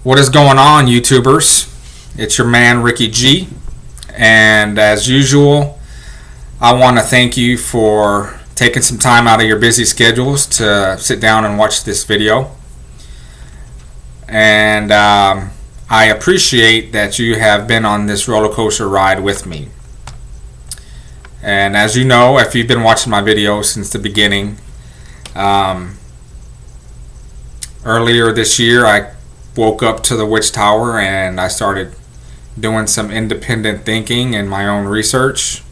What is going on, YouTubers? It's your man Ricky G, and as usual, I want to thank you for taking some time out of your busy schedules to sit down and watch this video. And I appreciate that you have been on this roller coaster ride with me. And as you know, if you've been watching my videos since the beginning, earlier this year I woke up to the Witch Tower and I started doing some independent thinking and my own research.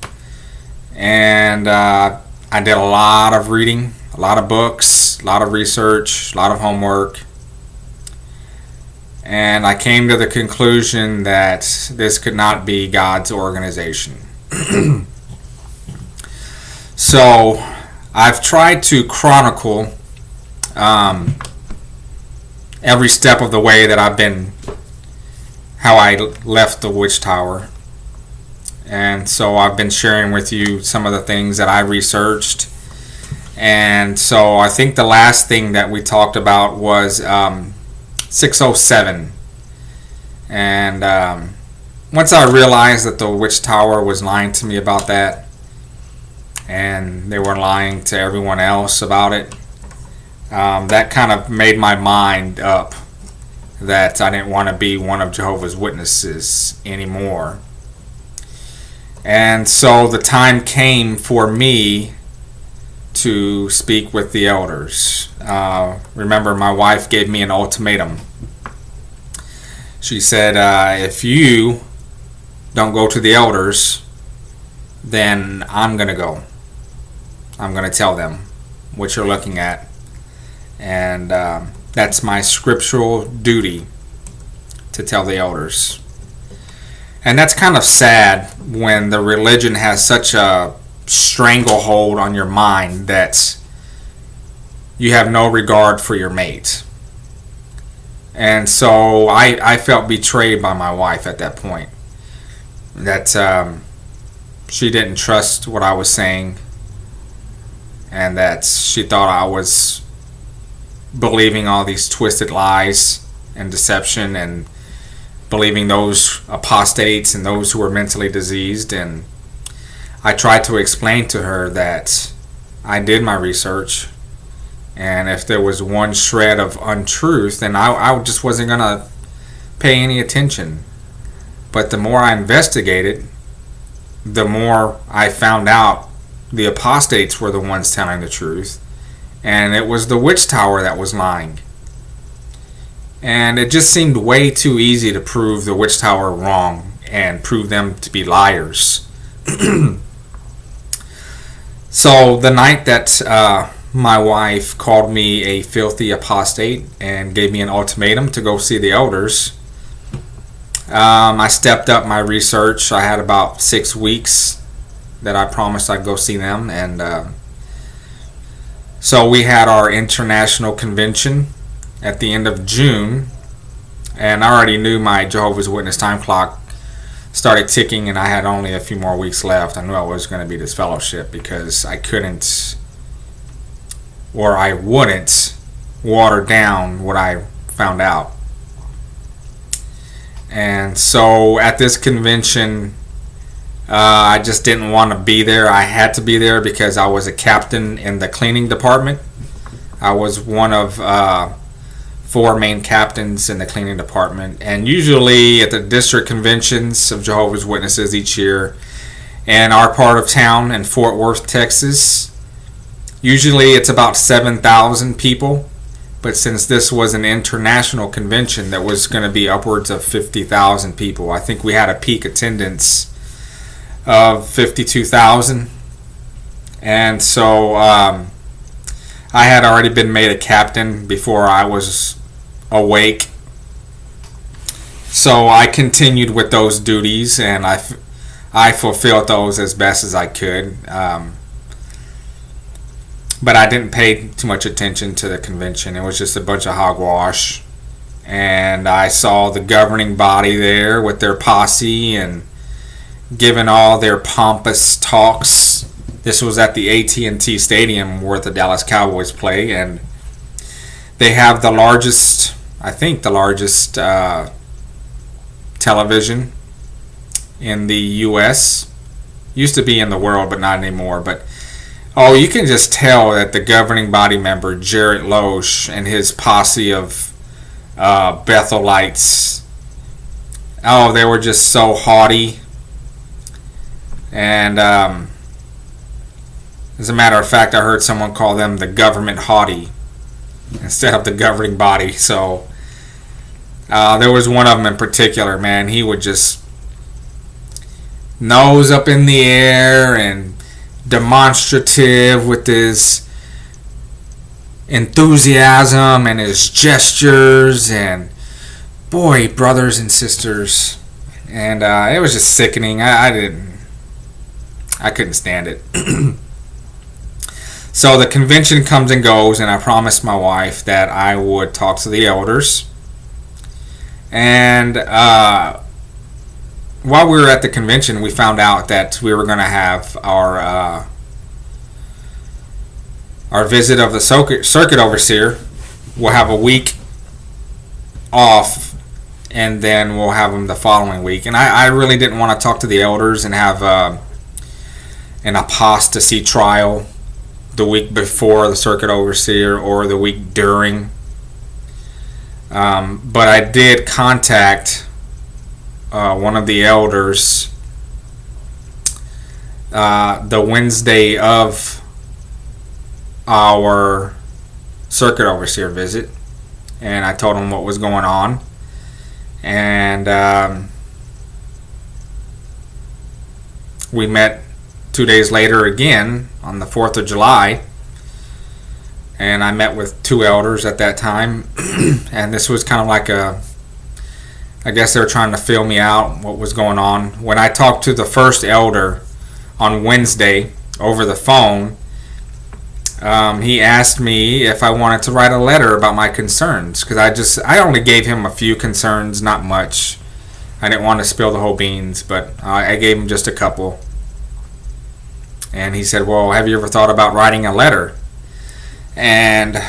And I did a lot of reading, a lot of books, a lot of research, a lot of homework. And I came to the conclusion that this could not be God's organization. So I've tried to chronicle every step of the way that how I left the Witch Tower. And so I've been sharing with you some of the things that I researched. And so I think the last thing that we talked about was 607. And once I realized that the Witch Tower was lying to me about that, and they were lying to everyone else about it, that kind of made my mind up that I didn't want to be one of Jehovah's Witnesses anymore. And so the time came for me to speak with the elders. Remember, my wife gave me an ultimatum. She said, if you don't go to the elders, then I'm going to go. I'm going to tell them what you're looking at. And that's my scriptural duty, to tell the elders. And that's kind of sad when the religion has such a stranglehold on your mind that you have no regard for your mate. And so I felt betrayed by my wife at that point. That she didn't trust what I was saying, and that she thought I was believing all these twisted lies and deception, and believing those apostates and those who were mentally diseased. And I tried to explain to her that I did my research, and if there was one shred of untruth, then I just wasn't going to pay any attention. But the more I investigated, the more I found out the apostates were the ones telling the truth, and it was the Witch Tower that was lying. And it just seemed way too easy to prove the Witch Tower wrong and prove them to be liars. So the night that my wife called me a filthy apostate and gave me an ultimatum to go see the elders, I stepped up my research. I had about 6 weeks that I promised I'd go see them. And so we had our international convention at the end of June, and I already knew my Jehovah's Witness time clock started ticking, and I had only a few more weeks left. I knew I was going to be this fellowship because I couldn't, or I wouldn't, water down what I found out. And so at this convention, I just didn't want to be there. I had to be there because I was a captain in the cleaning department. I was one of 4 main captains in the cleaning department. And usually at the district conventions of Jehovah's Witnesses each year in our part of town in Fort Worth, Texas, usually it's about 7,000 people. But since this was an international convention that was going to be upwards of 50,000 people, I think we had a peak attendance of 52,000. And so I had already been made a captain before I was awake. So I continued with those duties, and I fulfilled those as best as I could. But I didn't pay too much attention to the convention. It was just a bunch of hogwash. And I saw the governing body there with their posse and giving all their pompous talks. This was at the AT&T Stadium where the Dallas Cowboys play, and they have the largest I think the largest television in the U.S. Used to be in the world, but not anymore. But oh, you can just tell that the governing body member, Jarrett Loesch, and his posse of Bethelites, oh, they were just so haughty. And as a matter of fact, I heard someone call them the government haughty instead of the governing body. So there was one of them in particular, man. He would just nose up in the air and demonstrative with his enthusiasm and his gestures, and boy, brothers and sisters, and it was just sickening. I couldn't stand it. So the convention comes and goes, and I promised my wife that I would talk to the elders. And while we were at the convention, we found out that we were going to have our visit of the circuit overseer. We'll have a week off, and then we'll have them the following week. And I really didn't want to talk to the elders and have an apostasy trial the week before the circuit overseer or the week during. But I did contact one of the elders the Wednesday of our circuit overseer visit, and I told him what was going on, and we met 2 days later again on the 4th of July, and I met with two elders at that time. And this was kind of like I guess they were trying to feel me out, what was going on. When I talked to the first elder on Wednesday over the phone, he asked me if I wanted to write a letter about my concerns, because I only gave him a few concerns, not much. I didn't want to spill the whole beans, but I gave him just a couple. And he said, well, have you ever thought about writing a letter? And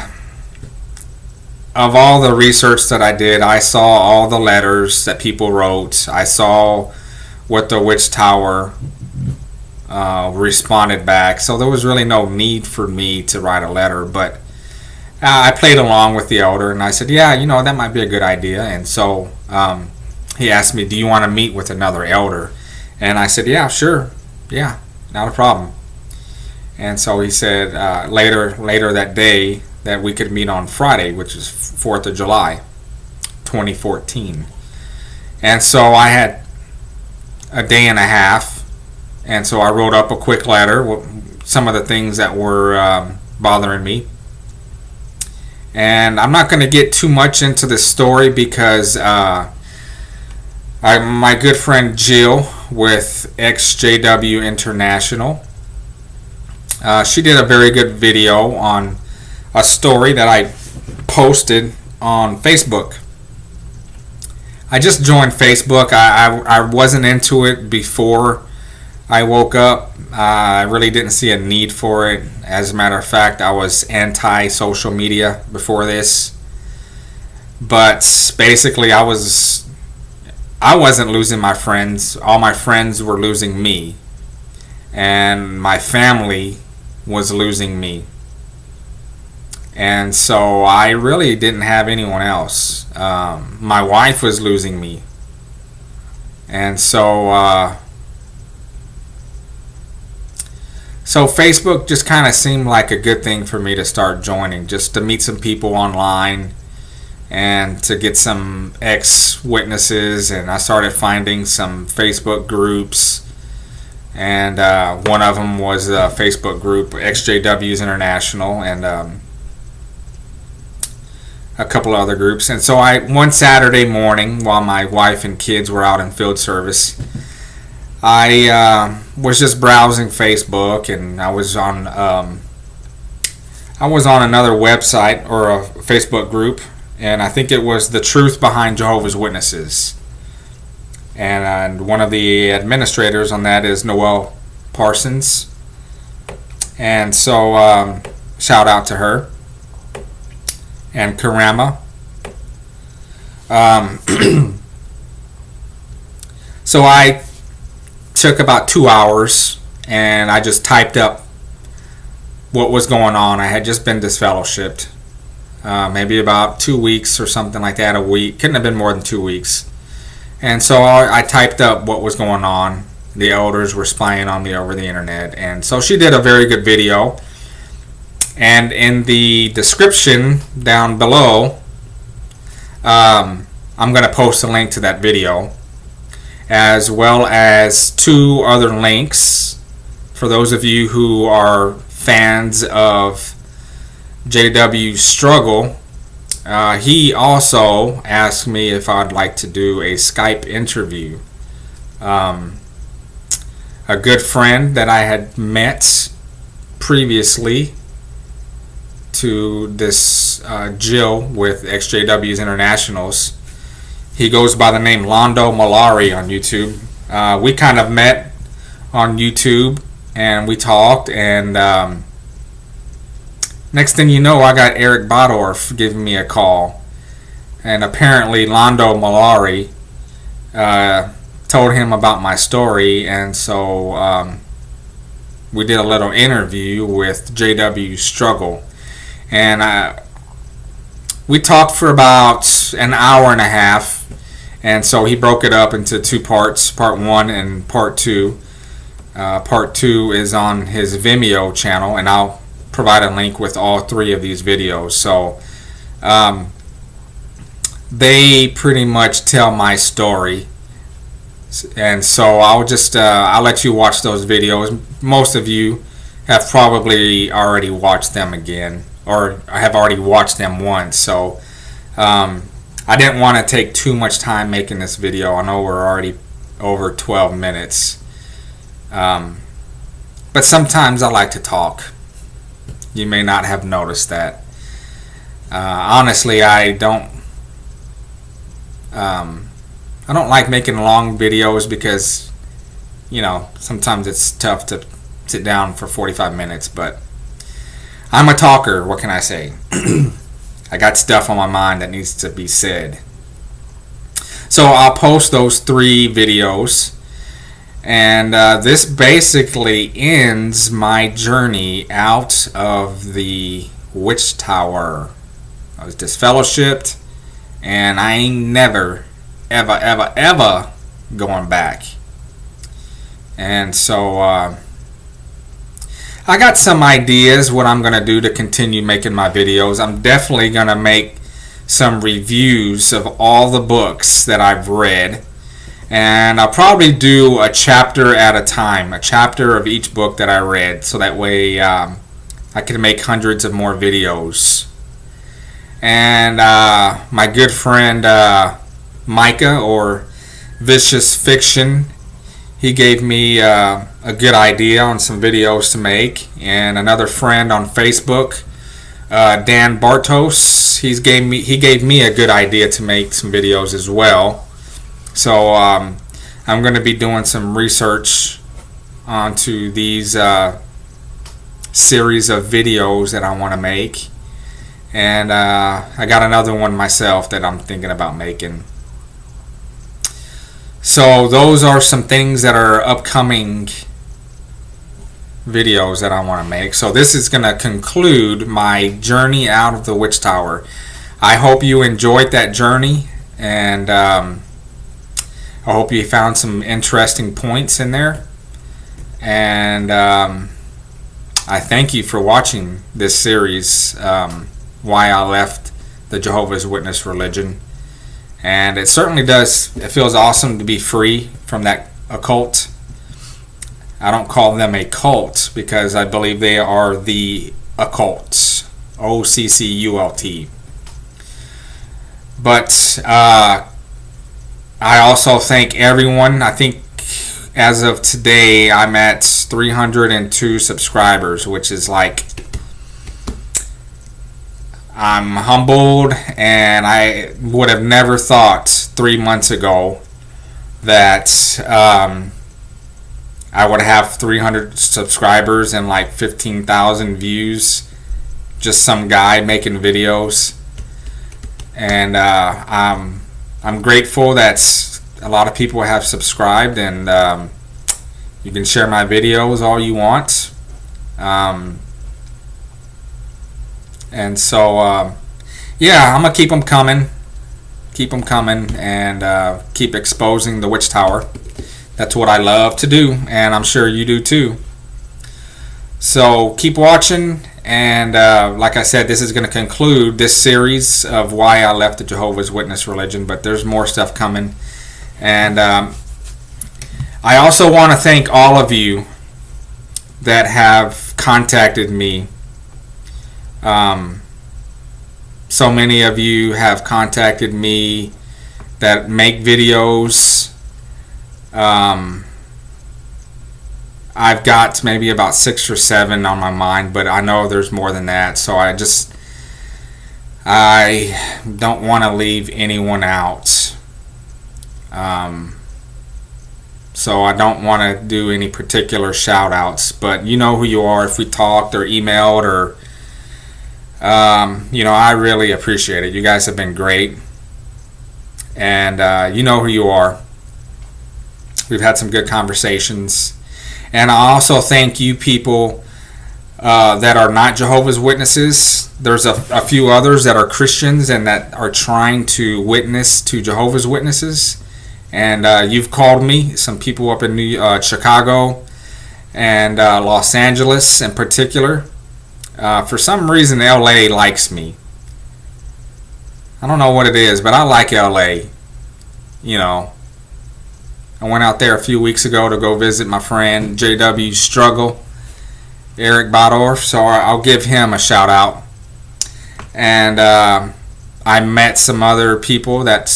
of all the research that I did, I saw all the letters that people wrote. I saw what the Witch Tower responded back. So there was really no need for me to write a letter. But I played along with the elder, and I said, yeah, that might be a good idea. And so he asked me, do you want to meet with another elder? And I said, yeah, sure. Yeah, not a problem. And so he said later that day that we could meet on Friday, which is 4th of July, 2014. And so I had a day and a half, and so I wrote up a quick letter, some of the things that were bothering me. And I'm not going to get too much into this story because my good friend Jill with XJW International, she did a very good video on a story that I posted on Facebook. I just joined Facebook. I wasn't into it before I woke up. I really didn't see a need for it. As a matter of fact, I was anti-social media before this. But basically, I wasn't losing my friends. All my friends were losing me. And my family was losing me. And so I really didn't have anyone else. My wife was losing me. And so Facebook just kind of seemed like a good thing for me to start joining, just to meet some people online and to get some ex-witnesses. And I started finding some Facebook groups. And one of them was a Facebook group, XJW's International, and a couple of other groups. And so one Saturday morning, while my wife and kids were out in field service, I was just browsing Facebook, and I was on another website or a Facebook group, and I think it was The Truth Behind Jehovah's Witnesses. And one of the administrators on that is Noelle Parsons. And so shout out to her. And Karama. Um, so I took about 2 hours and I just typed up what was going on. I had just been disfellowshipped, maybe about 2 weeks or something like that, a week. Couldn't have been more than 2 weeks. And so I typed up what was going on. The elders were spying on me over the internet. And so she did a very good video. And in the description down below, I'm going to post a link to that video, as well as 2 other links for those of you who are fans of JW's struggle. He also asked me if I'd like to do a Skype interview. A good friend that I had met previously to this Jill with XJW's Internationals. He goes by the name Londo Malari on YouTube. We kind of met on YouTube and we talked, and next thing you know, I got Eric Bodorf giving me a call, and apparently Londo Malari told him about my story, and so we did a little interview with JW's struggle. And we talked for about an hour and a half, and so he broke it up into 2 parts, part 1 and part 2. Part 2 is on his Vimeo channel, and I'll provide a link with all 3 of these videos. So they pretty much tell my story, and so I'll let you watch those videos. Most of you have probably already watched them again, or I have already watched them once. So I didn't want to take too much time making this video. I know we're already over 12 minutes. But sometimes I like to talk. You may not have noticed that. Honestly, I don't like making long videos because, you know, sometimes it's tough to sit down for 45 minutes, but I'm a talker. What can I say? I got stuff on my mind that needs to be said. So I'll post those 3 videos, and this basically ends my journey out of the witch tower. I was disfellowshipped, and I ain't never, ever going back. And so I got some ideas what I'm going to do to continue making my videos. I'm definitely going to make some reviews of all the books that I've read, and I'll probably do a chapter at a time, a chapter of each book that I read, so that way I can make hundreds of more videos. And my good friend Micah, or Vicious Fiction, he gave me a good idea on some videos to make. And another friend on Facebook, Dan Bartos, he gave me a good idea to make some videos as well. So I'm going to be doing some research onto these series of videos that I want to make. And I got another one myself that I'm thinking about making. So those are some things that are upcoming videos that I want to make. So this is going to conclude my journey out of the witch tower. I hope you enjoyed that journey, and I hope you found some interesting points in there. And I thank you for watching this series, Why I Left the Jehovah's Witness Religion. And it certainly does, it feels awesome to be free from that occult. I don't call them a cult because I believe they are the occult. OCCULT. But I also thank everyone. I think as of today I'm at 302 subscribers, which is like, I'm humbled, and I would have never thought 3 months ago that I would have 300 subscribers and like 15,000 views. Just some guy making videos. And I'm I'm grateful that a lot of people have subscribed, and you can share my videos all you want. And so, yeah, I'm going to keep them coming. Keep them coming, and keep exposing the Witch Tower. That's what I love to do, and I'm sure you do too. So keep watching, and like I said, this is going to conclude this series of why I left the Jehovah's Witness religion, but there's more stuff coming. And I also want to thank all of you that have contacted me. So many of you have contacted me that make videos. I've got maybe about 6 or 7 on my mind, but I know there's more than that. So I don't want to leave anyone out. So I don't want to do any particular shout outs, but you know who you are if we talked or emailed, or I really appreciate it. You guys have been great, and you know who you are. We've had some good conversations. And I also thank you people that are not Jehovah's Witnesses. There's a few others that are Christians and that are trying to witness to Jehovah's Witnesses. And you've called me, some people up in Chicago and Los Angeles in particular. For some reason, LA likes me. I don't know what it is, but I like LA. I went out there a few weeks ago to go visit my friend JW Struggle, Eric Bodorf, so I'll give him a shout out. And I met some other people that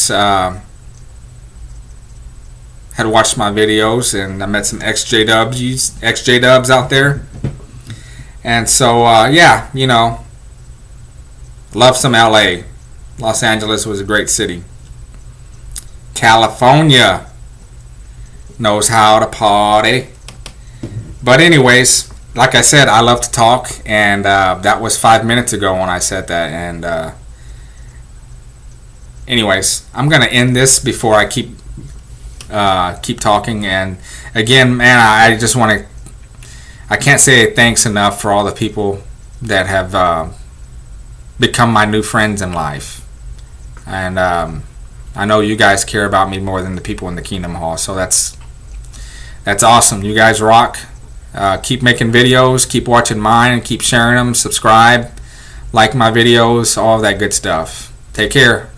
had watched my videos, and I met some XJ-Dubs out there. And so, love some LA. Los Angeles was a great city. California knows how to party. But anyways, like I said, I love to talk, and that was 5 minutes ago when I said that. And anyways, I'm gonna end this before I keep talking. And again, man, I just want to, I can't say thanks enough for all the people that have become my new friends in life. And I know you guys care about me more than the people in the Kingdom Hall, so that's awesome. You guys rock. Keep making videos, keep watching mine, keep sharing them, subscribe, like my videos, all that good stuff. Take care.